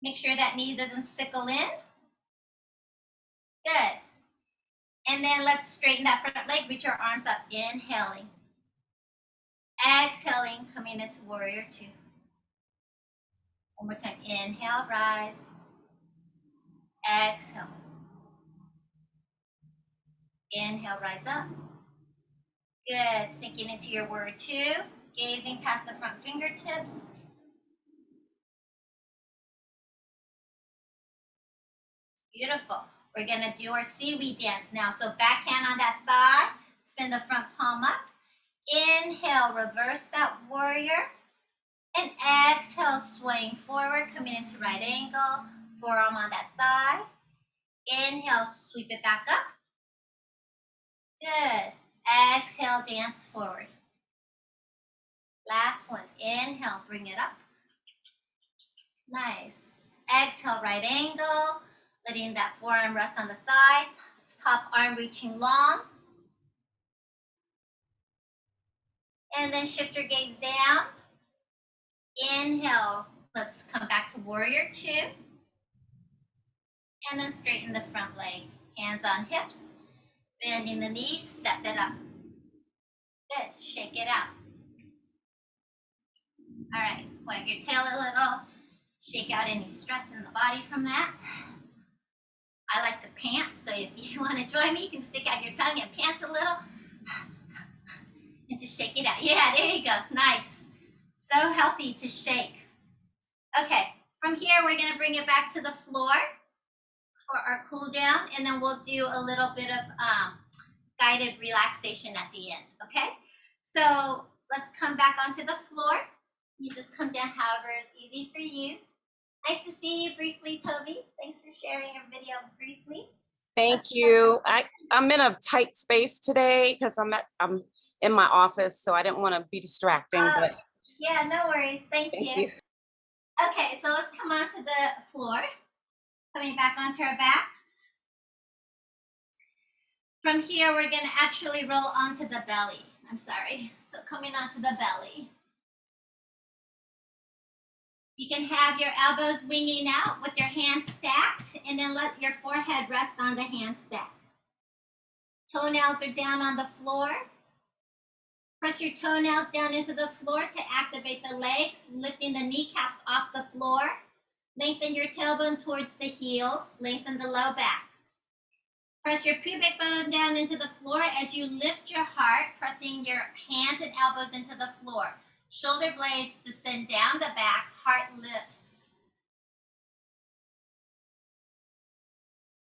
Make sure that knee doesn't sickle in. Good. And then let's straighten that front leg, reach our arms up, inhaling. Exhaling, coming into warrior two. One more time, inhale, rise. Exhale. Inhale, rise up. Good, sinking into your warrior two, gazing past the front fingertips. Beautiful. We're gonna do our seaweed dance now. So back hand on that thigh, spin the front palm up. Inhale, reverse that warrior. And exhale, swaying forward, coming into right angle. Forearm on that thigh. Inhale, sweep it back up. Good. Exhale, dance forward. Last one. Inhale, bring it up. Nice. Exhale, right angle. Letting that forearm rest on the thigh. Top arm reaching long. And then shift your gaze down. Inhale. Let's come back to warrior two. And then straighten the front leg. Hands on hips. Bending the knees, step it up. Good, shake it out. All right, wag your tail a little. Shake out any stress in the body from that. I like to pant, so if you want to join me, you can stick out your tongue and pant a little. And just shake it out. Yeah, there you go, nice. So healthy to shake. Okay, from here, we're gonna bring it back to the floor for our cool down, and then we'll do a little bit of guided relaxation at the end, okay? So let's come back onto the floor. You just come down however is easy for you. Nice to see you briefly, Toby. Thanks for sharing your video briefly. Thank you. I'm in a tight space today because I'm in my office, so I didn't want to be distracting. But yeah, no worries. Thank you. Okay, so let's come onto the floor. Coming back onto our backs. From here, we're going to actually roll onto the belly. I'm sorry. So coming onto the belly. You can have your elbows winging out with your hands stacked, and then let your forehead rest on the hand stack. Toenails are down on the floor. Press your toenails down into the floor to activate the legs, lifting the kneecaps off the floor. Lengthen your tailbone towards the heels. Lengthen the low back. Press your pubic bone down into the floor as you lift your heart, pressing your hands and elbows into the floor. Shoulder blades descend down the back, heart lifts.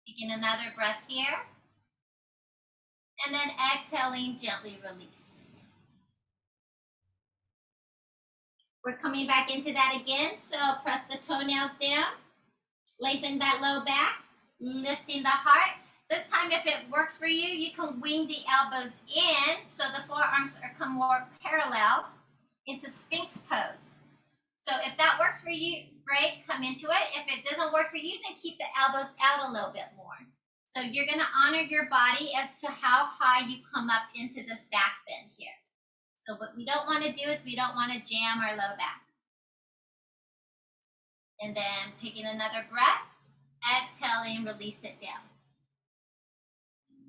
Taking another breath here. And then exhaling, gently release. We're coming back into that again, so press the toenails down. Lengthen that low back, lifting the heart. This time, if it works for you, you can wing the elbows in so the forearms come more parallel. into Sphinx pose. So if that works for you, great, come into it. If it doesn't work for you, then keep the elbows out a little bit more. So you're gonna honor your body as to how high you come up into this back bend here. So what we don't wanna do is we don't wanna jam our low back. And then taking another breath, exhaling, release it down.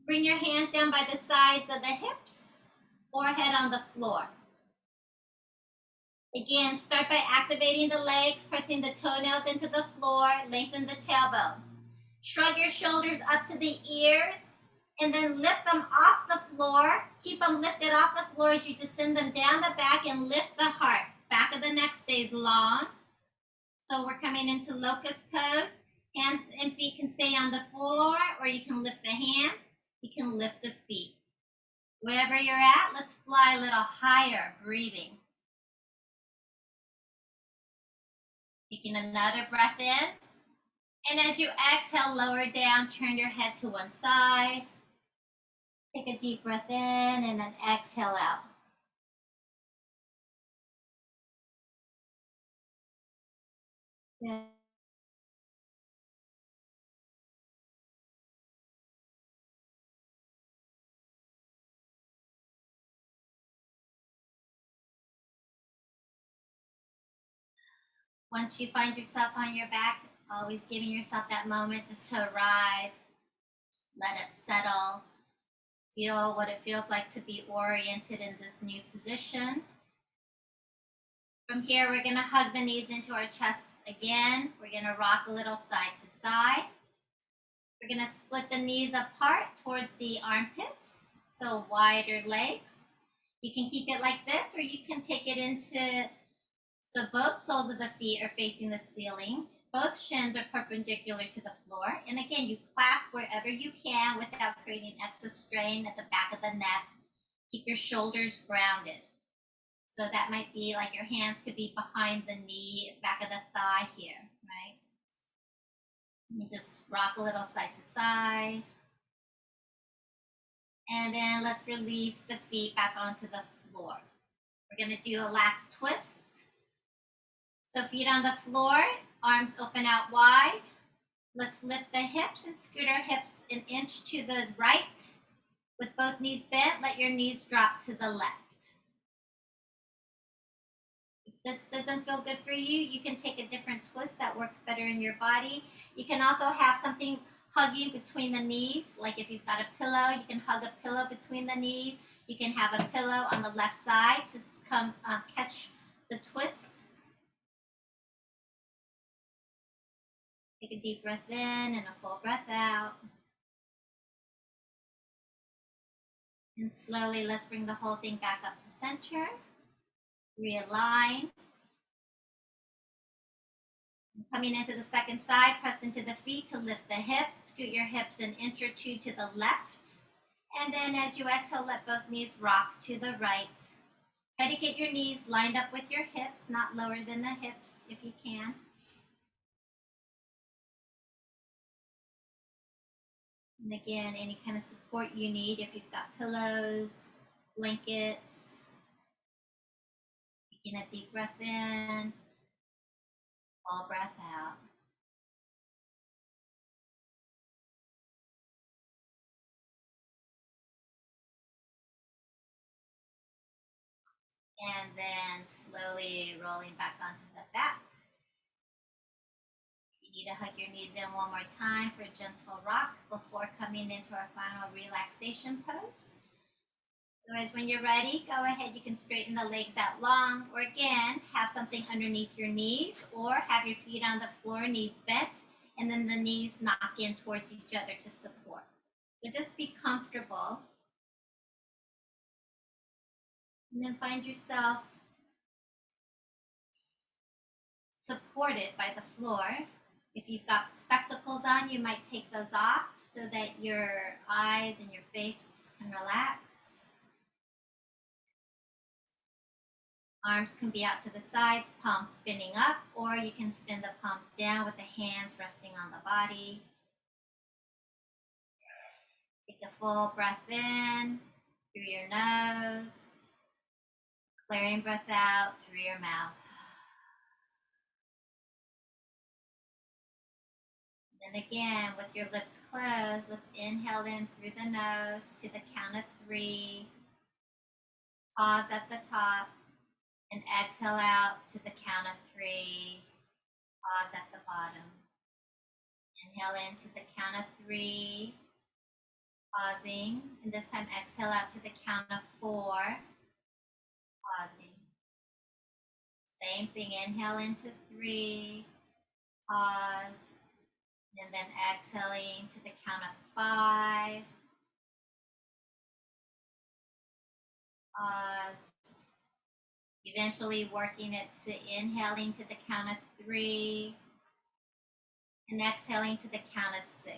Bring your hands down by the sides of the hips, forehead on the floor. Again, start by activating the legs, pressing the toenails into the floor, lengthen the tailbone. Shrug your shoulders up to the ears, and then lift them off the floor. Keep them lifted off the floor as you descend them down the back and lift the heart. Back of the neck stays long. So we're coming into Locust Pose. Hands and feet can stay on the floor, or you can lift the hands. You can lift the feet. Wherever you're at, let's fly a little higher, breathing. Taking another breath in. And as you exhale, lower down, turn your head to one side. Take a deep breath in and then exhale out. Good. Once you find yourself on your back, always giving yourself that moment just to arrive, let it settle, feel what it feels like to be oriented in this new position. From here, we're going to hug the knees into our chests again. We're going to rock a little side to side. We're going to split the knees apart towards the armpits, so wider legs. You can keep it like this, or you can take it into, so both soles of the feet are facing the ceiling. Both shins are perpendicular to the floor. And again, you clasp wherever you can without creating excess strain at the back of the neck. Keep your shoulders grounded. So that might be like your hands could be behind the knee, back of the thigh here, right? You just rock a little side to side. And then let's release the feet back onto the floor. We're going to do a last twist. So feet on the floor, arms open out wide. Let's lift the hips and scoot our hips an inch to the right. With both knees bent, let your knees drop to the left. If this doesn't feel good for you, you can take a different twist that works better in your body. You can also have something hugging between the knees. Like if you've got a pillow, you can hug a pillow between the knees. You can have a pillow on the left side to come catch the twist. Take a deep breath in and a full breath out. And slowly, let's bring the whole thing back up to center. Realign. Coming into the second side, press into the feet to lift the hips. Scoot your hips an inch or two to the left. And then as you exhale, let both knees rock to the right. Try to get your knees lined up with your hips, not lower than the hips if you can. And again, any kind of support you need, if you've got pillows, blankets. Taking a deep breath in, full breath out. And then slowly rolling back onto the back. You need to hug your knees in one more time for a gentle rock before coming into our final relaxation pose. Otherwise, when you're ready, go ahead. You can straighten the legs out long, or again, have something underneath your knees, or have your feet on the floor, knees bent, and then the knees knock in towards each other to support. So just be comfortable. And then find yourself supported by the floor. If you've got spectacles on, you might take those off so that your eyes and your face can relax. Arms can be out to the sides, palms spinning up, or you can spin the palms down with the hands resting on the body. Take a full breath in through your nose. Clearing breath out through your mouth. Then again, with your lips closed, let's inhale in through the nose to the count of 3. Pause at the top and exhale out to the count of 3. Pause at the bottom. Inhale in to the count of 3. Pausing. And this time exhale out to the count of 4. Pausing. Same thing, inhale into 3. Pause. And then exhaling to the count of 5. Pause. Eventually working it to inhaling to the count of 3 and exhaling to the count of 6.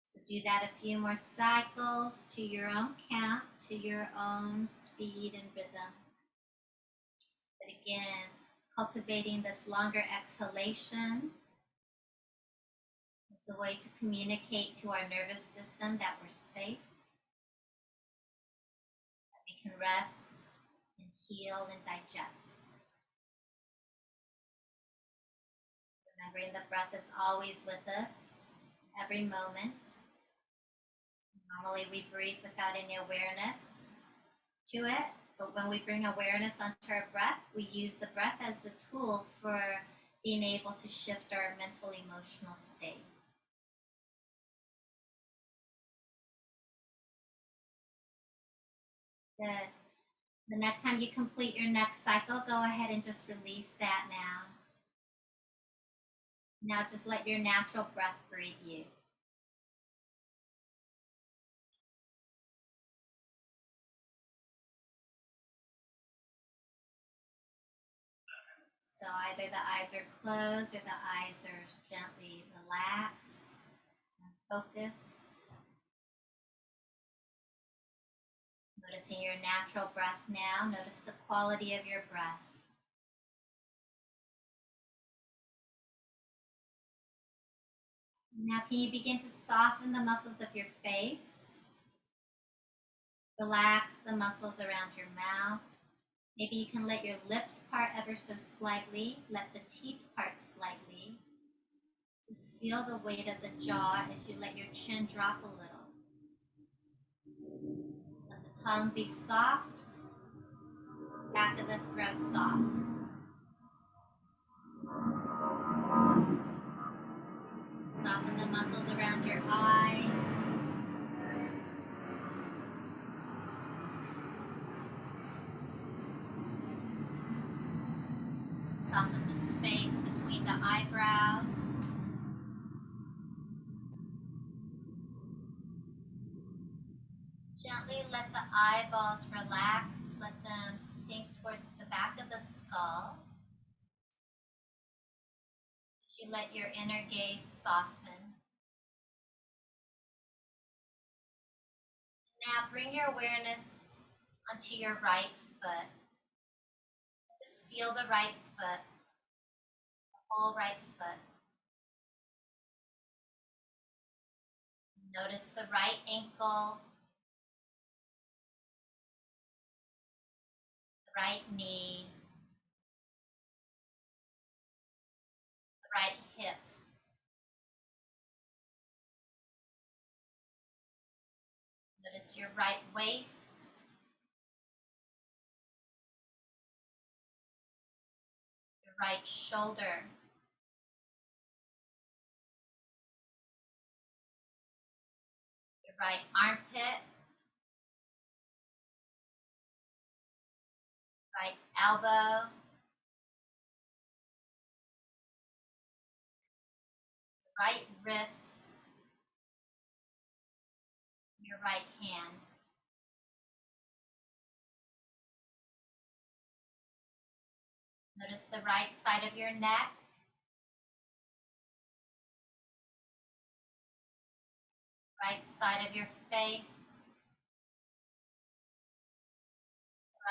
So do that a few more cycles to your own count, to your own speed and rhythm. But again, cultivating this longer exhalation is a way to communicate to our nervous system that we're safe, that we can rest and heal and digest. Remembering the breath is always with us, every moment. Normally we breathe without any awareness to it, but when we bring awareness onto our breath, we use the breath as a tool for being able to shift our mental emotional state. Good. The next time you complete your next cycle, go ahead and just release that now. Now just let your natural breath breathe you. So either the eyes are closed or the eyes are gently relaxed and focused. Noticing your natural breath now. Notice the quality of your breath. Now can you begin to soften the muscles of your face? Relax the muscles around your mouth. Maybe you can let your lips part ever so slightly. Let the teeth part slightly. Just feel the weight of the jaw as you let your chin drop a little. Let the tongue be soft. Back of the throat soft. Soften the muscles around your eyes. Soften the space between the eyebrows. Gently let the eyeballs relax. Let them sink towards the back of the skull. As you let your inner gaze soften. Now bring your awareness onto your right foot. Just feel the right foot, the whole right foot. Notice the right ankle, the right knee, the right hip. Notice your right waist, your right shoulder, your right armpit, right elbow, right wrist, your right hand. Notice the right side of your neck, right side of your face,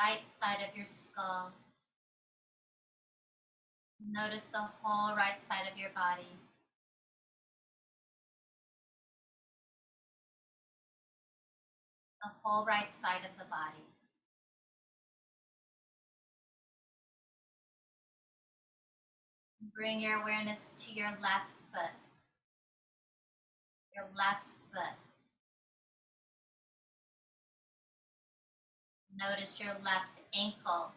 right side of your skull. Notice the whole right side of your body. The whole right side of the body. Bring your awareness to your left foot. Your left foot. Notice your left ankle.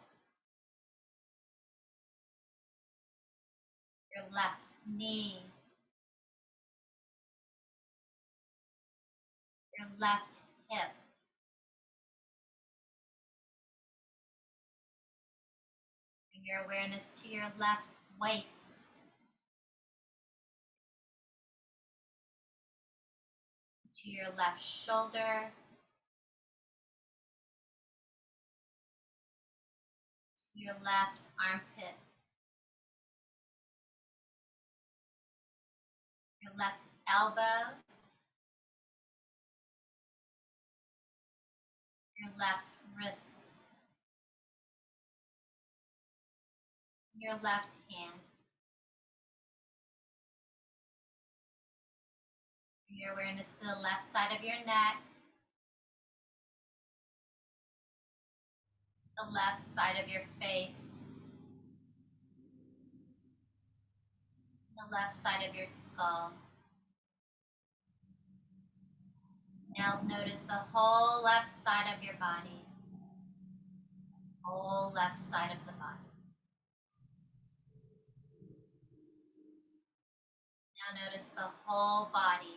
Your left knee. Your left hip. Bring your awareness to your left waist. To your left shoulder. To your left armpit. Your left elbow. Your left wrist. Your left hand. Bring your awareness to the left side of your neck. The left side of your face. The left side of your skull. Now notice the whole left side of your body. Whole left side of the body. Now notice the whole body,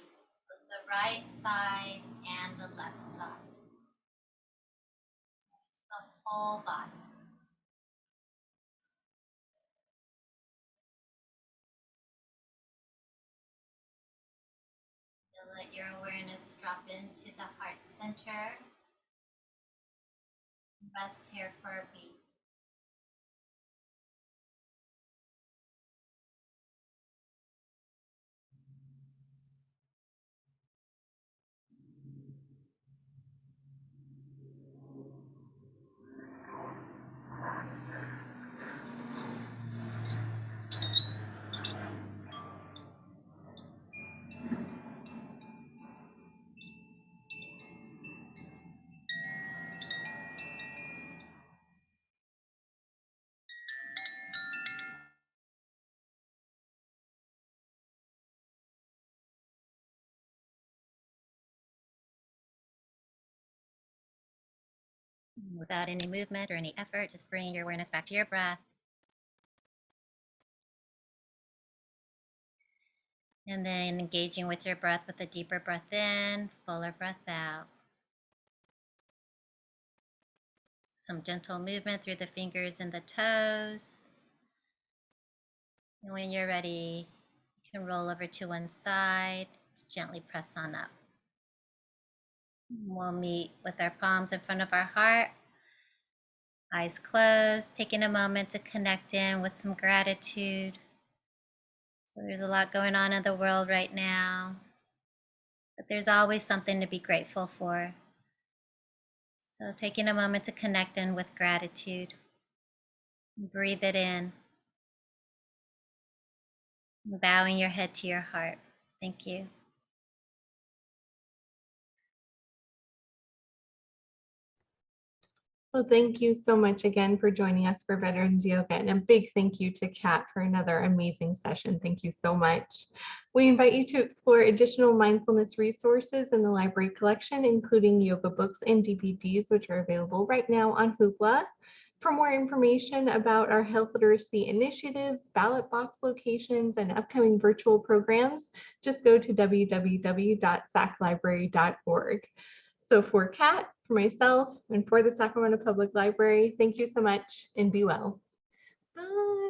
both the right side and the left side. The whole body. You'll let your awareness drop into the heart center. Rest here for a beat. Without any movement or any effort, just bringing your awareness back to your breath. And then engaging with your breath with a deeper breath in, fuller breath out. Some gentle movement through the fingers and the toes. And when you're ready, you can roll over to one side, gently press on up. We'll meet with our palms in front of our heart, eyes closed, taking a moment to connect in with some gratitude. So there's a lot going on in the world right now, but there's always something to be grateful for. So taking a moment to connect in with gratitude. Breathe it in. Bowing your head to your heart. Thank you. Well, thank you so much again for joining us for Veterans Yoga, and a big thank you to Kat for another amazing session. Thank you so much. We invite you to explore additional mindfulness resources in the library collection, including yoga books and DVDs, which are available right now on Hoopla. For more information about our health literacy initiatives, ballot box locations, and upcoming virtual programs, just go to www.saclibrary.org. So for Kat, for myself, and for the Sacramento Public Library, thank you so much and be well. Bye.